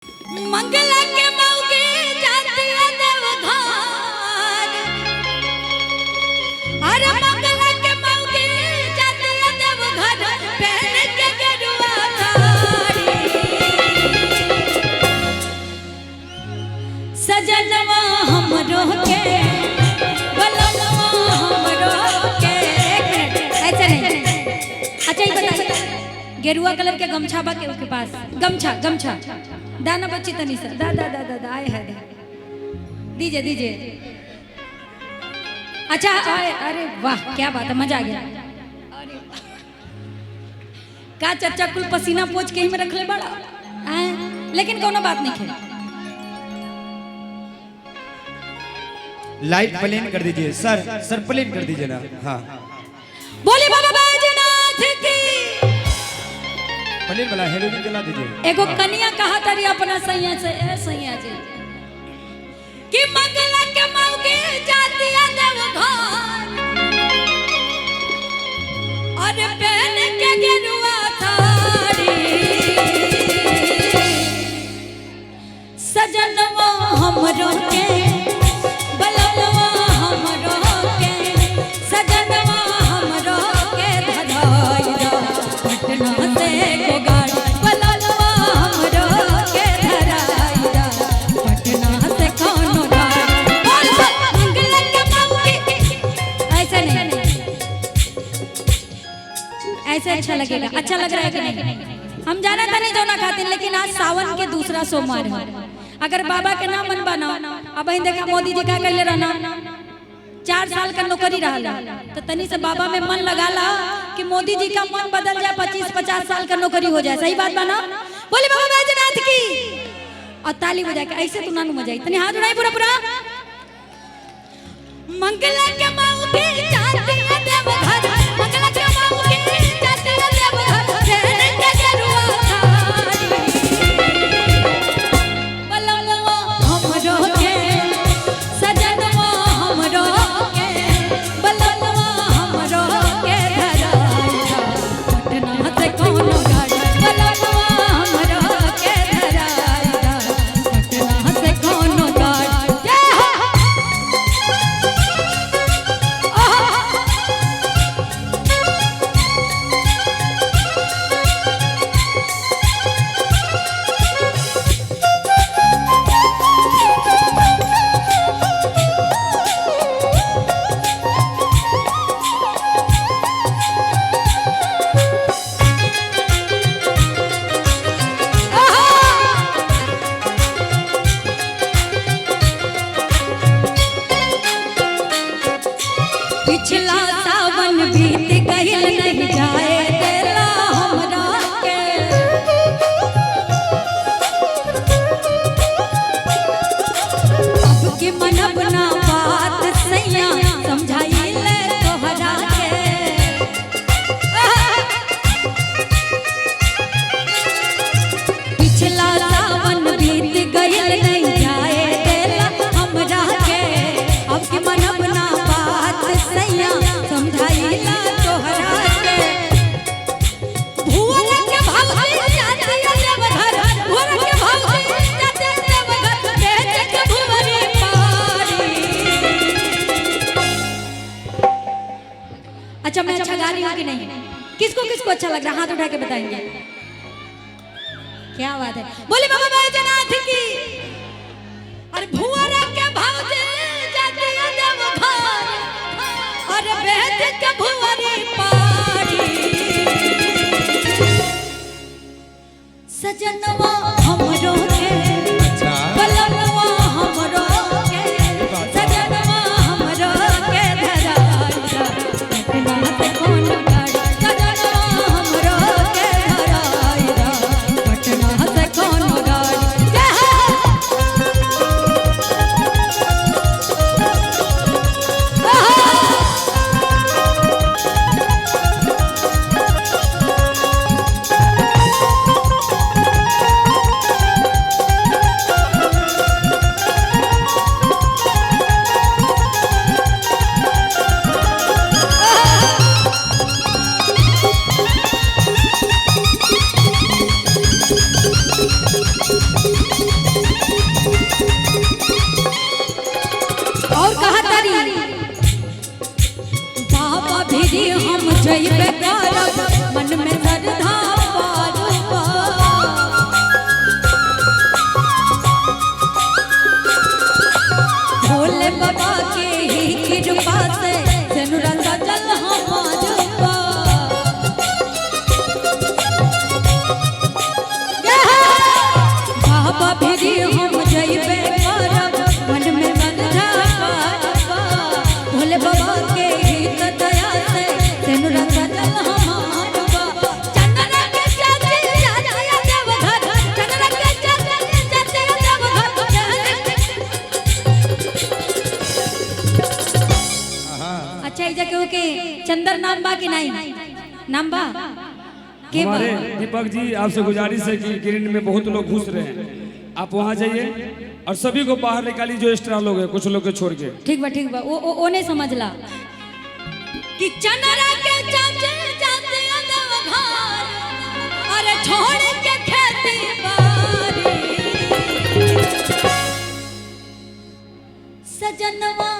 मंगला के मौके जाती है देवघर। अरे मंगला के मौके जाती है देवघर, पहन के गेरुआ साड़ी। सजनवा हमरो के बलनवा हमरो के। ऐसे नहीं, अच्छा ये बताइए, गेरुआ कलर के गमछा बा के उसके पास? गमछा गमछा दाना बच्ची तनी सा दा दा दा दा दा आए है दीजिए दीजिए। अच्छा आए, अरे वाह क्या बात है, मजा आ गया। अरे का चर्चा कुल पसीना पोंछ के ही में रख ले बड़ा आए, लेकिन कोनो बात नहीं खेल। लाइट प्लेन कर दीजिए सर, सर प्लेन कर दीजिए ना। हाँ बोले बाबा बैजनाथ की। प्लेन वाला हेलोजन जला दीजिए। एगो कन्या कहा तारी अपना सैया से, ए सैया जी कि मंगला के मौके जाती है देवघर, अरे पहन के गेरुआ साड़ी। सजनवा हमरो के बलनवा हमरो के, सजनवा हमरो के धराइरा पटना से को गाड़ी। बलनवा हमरो के धराइरा पटना से कोनो गाड़ी। मंगला के मौके ऐसे नहीं, ऐसे अच्छा लगेगा। अच्छा लग रहा है कि नहीं? हम जाना था नहीं जाना खाते, लेकिन आज सावन के दूसरा सोमवार है। अगर बाबा के नाम मन बनाओ, अब ही देखा मोदी जी क्या कहले रहना, 4 साल का नौकरी रहा तो तनी से बाबा में मन लगा ला कि मोदी जी का मन बदल जाए, 25-50 साल का नौकरी हो जाए। सही बात बना? बोले बाबा बैजनाथ की। और ताली बजा के ऐसे तो नानू मजा। इतने हाथ उड़ाई पूरा पूरा। मंगला के मौके जाती है देवघर, मंगला के मौके जाती है देवघर, पहन के गेरुआ साड़ी। बलनवा हमरो के, सजनवा हमरो के, बलनवा हमरो के धराइरा पटना से कोनो गाड़ी। बलनवा हमरो के धराइरा पटना से कोनो गाड़ी। जय हो। पिछला सावन बीत गइल नहीं जाए तेरा हमरा के। अब के मनब ना बात सैया समझाई ले तोहरा के। पिछला सावन बीत गइल नहीं जाए तेरा हमरा के। अब के मनब ना बात सैया समझाई ला तोहरा के। भुवर के भौजी जाती है देवघर, भुवर के भौजी जाती है देवघर, बेच के भुवरी पारी। अच्छा मैं अच्छा गा रही हूँ कि नहीं? किसको किसको अच्छा लग रहा है हाथ उठा के बताएंगे। क्या बात है, बोले बाबा बैजनाथ की। अरे भुवर के भौजी जाती है देवघर, अरे बेच के भुवरी पारी। सजनवा हमरो के, बलनवा हमरो के, सजनवा हमरो के धराइरा पटना से कोनो गाड़ी। सजनवा हमरो के धराइरा पटना से कोनो गाड़ी। जय हो। चंदर नाम बा कि नहीं? नाम बा के बा? हमारे दीपक जी आपसे गुजारिश है कि ग्रीन में बहुत लोग घुस रहे हैं, आप वहाँ जाइए और सभी को बाहर निकालिए जो एक्स्ट्रा लोग हैं, कुछ लोग के छोड़ के। ठीक बा वो नहीं समझला कि चनरा के चाचे जाते देवघर, अरे छोड़ के खेती बारी सजनवा